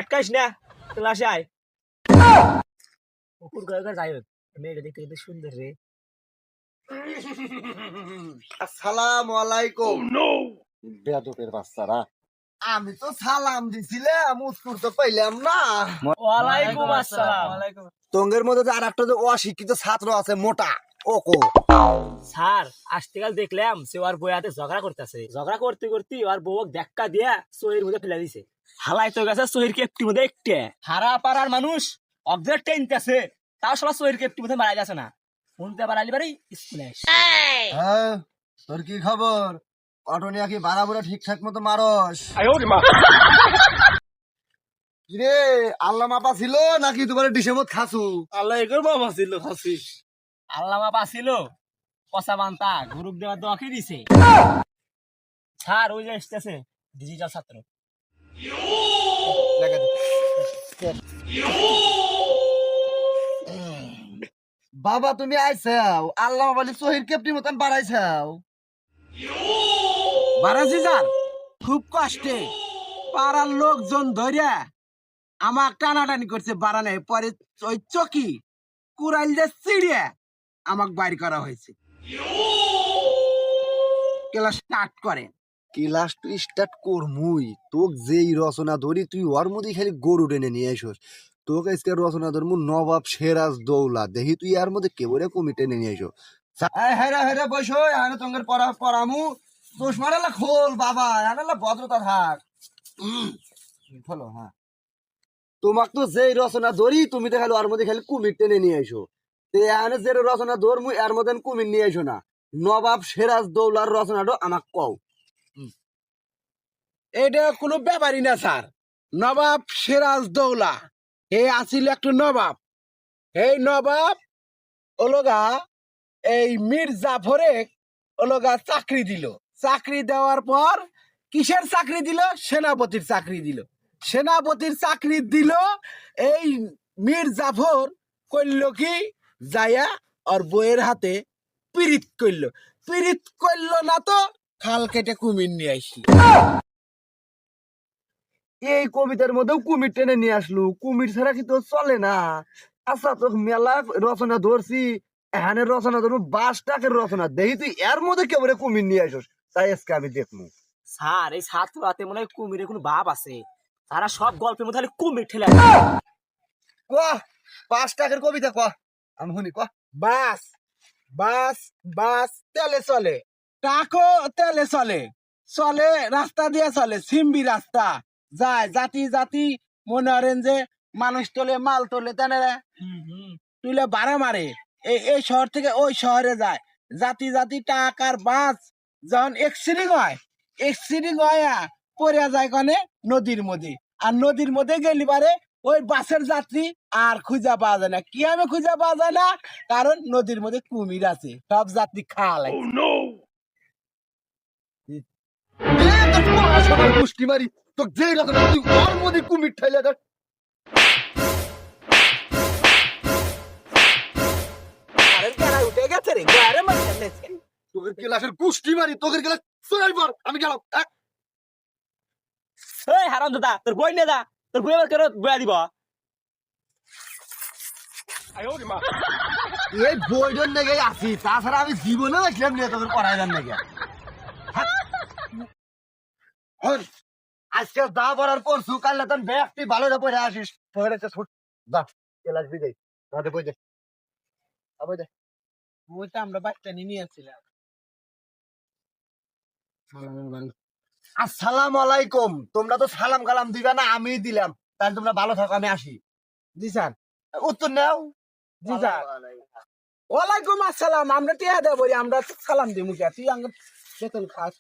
আটকাইস না, ক্লাসে আয়। কুকুর গায়ক যাই হোক, মেয়েটা দেখতে কিন্তু সুন্দর রে। আসসালামু আলাইকুম। বেয়াদবের বাচ্চারা, আমি তো সালাম দিছিলাম, উত্তর তো পাইলাম না। ওয়ালাইকুম আসসালাম। তোঙ্গের মধ্যে যে আর একটা যে অশিক্ষিত ছাত্র আছে মোটা, ওকো স্যার আজকাল দেখলাম সে ওর বইয়াতে ঝগড়া করতেছে, ঝগড়া করতে করতে ওর বউ দেখা দিয়া সহির মধ্যে ফেলে দিছে। হালাই তো গেছে সহির কেপটির মধ্যে একটে হারা পাড়ার মানুষ অবজেক্ট টেনতেছে, তাও সবাই সহির কেপটির মধ্যে মারা যাচ্ছে না। শুনতে পারালি বাড়ি স্কুলে হ্যাঁ, তোর কি খবর? অটো নিয়ে কি বাড়াবুড়া ঠিকঠাক মতো মারস? কিরে, আল্লাহ মাপা ছিল নাকি তোমার ডিসেমত খাসু? আল্লাহ এগোর বাবা ছিল খাসি। আল্লাহ মাপা ছিল কষা বান্তা গ্রুপ দেওয়ার দোয়াকে দিছে। স্যার ওই যে এসতেছে ডিজিটাল ছাত্র। বাবা তুমি আইসাও, আল্লাহ বলি সহির কেপটির মতন বাড়াইছাও। বারাজি যার খুব কষ্টে পাড়ার লোকজন ধরিয়া আমাক টানাটানি করছে বাড়ানে, পরে ওই চকি কুড়াইল দিয়ে চিড়িয়া আমাক বাইর করা হয়েছে। ক্লাস স্টার্ট করে ক্লাস তুই স্টার্ট করমুই, তোক যেই রচনা ধরি তুই ওর মধ্যে খালি গরু টেনে নিয়ে আসস। তোকে আজকে রচনা ধরমু নবাব সিরাজ দৌলা, দেখি তুই এর মধ্যে কেবলে কমি টেনে নিয়ে আসো। হেরা হেরা বসো, এখানে তোমার পড়ামু। দোষ মারালা খোল বাবা, এনালা ভদ্রতা থাক। খোলো, হ্যাঁ। তোমাক তো যেই রচনা ধরি তুমি তো খালি ওর মধ্যে খালি কুমির টেনে নিয়ে আসো। তো এখানে যে রচনা ধরমু এর মধ্যে কুমির নিয়ে আসো না। নবাব সিরাজ দৌলার রচনাটা আমাক কও। এটা কোনো ব্যাপারই না স্যার। নবাব সিরাজ দৌলা হে আছিল একটু নবাব। এই নবাব ওলগা এই মীর জাফরে ওলগা চাকরি দিল। চাকরি দেওয়ার পর কিসের চাকরি দিল? সেনাপতির চাকরি দিল। সেনাপতির চাকরি দিল। এই মীর জাফর করল কি, যায়া ওর বইয়ের হাতে পিরিত করলো। পিরিত করলো না তো খাল কেটে কুমির নিয়ে আসি। এই কবিতার মধ্যেও কুমির টেনে নিয়ে আসলু, কুমির ছাড়া কি তো চলে না? আচ্ছা, তো মেলা রচনা ধরছি, এখানে রচনা ধরবো 22 টাকের রচনা, দেখি তুই এর মধ্যে কেবলে কুমির নিয়ে আসস, তাই আজকে আমি দেখবো। স্যার এই ছাত্র হাতে মনে হয় কুমিরের কোনো ভাব আছে, তারা সব গল্পের মধ্যে খালি কুমির ঠেলে। কহ, 5 টাকের কবিতা কহ, আমি শুনি কহ। বাস বাস বাস তেলে চলে, টাকো তেলে চলে, চলে রাস্তা দিয়ে চলে, সিম্বি রাস্তা যায় জাতি জাতি। মনে করেন যে মানুষ তোলে, মাল তোলে, তাই না? তুলে বাড়া মারে, এই শহর থেকে ওই শহরে যায় জাতি জাতি। টাকার বাস যখন এক্সিডিং হয় পড়ে যায় কনে নদীর মধ্যে। আর নদীর মধ্যে গেলি পারে ওই বাসের যাত্রী আর খুঁজা পাওয়া যায় না। কি আমি খুঁজা পাওয়া যায় না? কারণ নদীর মধ্যে কুমির আছে, সব যাত্রী খাওয়া লাগে। তোর পড়াশোনার গোষ্ঠী মারি, তো যে রচনা তুই ওর মধ্যে কুমির ঠেলে দেখ। আরে কেনা উঠে গেছে রে, আরে মারছে। তোকে ক্লাসের গোষ্ঠী মারি, তোকে ক্লাস চলাই পর, আমি গেলাম। এই হারাম দাদা, তোর বই নে দা, তোর বই আবার কেন বয়া দিব? এই বইটার নাকি আছি, তাছাড়া আমি জীবনে দেখলাম নিয়ে তোকে পড়াই যান নাকি। আজকে দা পড়ার পরশু কাল না তোর ব্যাগটি ভালো না পড়ে আসিস, তোর একটা ছোট দা ক্লাস বিদায় রাতে বই দে, বই দে। বইটা আমরা বাচ্চা নিয়ে আসছিলাম। আসসালামু আলাইকুম। তোমরা তো সালাম কালাম দিবা না, আমি দিলাম, তাহলে তোমরা ভালো থাকো, আমি আসি। জি স্যার। উত্তর নাও। জি স্যার। ওয়ালাইকুম আসসালাম। আমরা টিয়া দেবো, আমরা সালাম দিই মুখে, তুই বেতন খাস।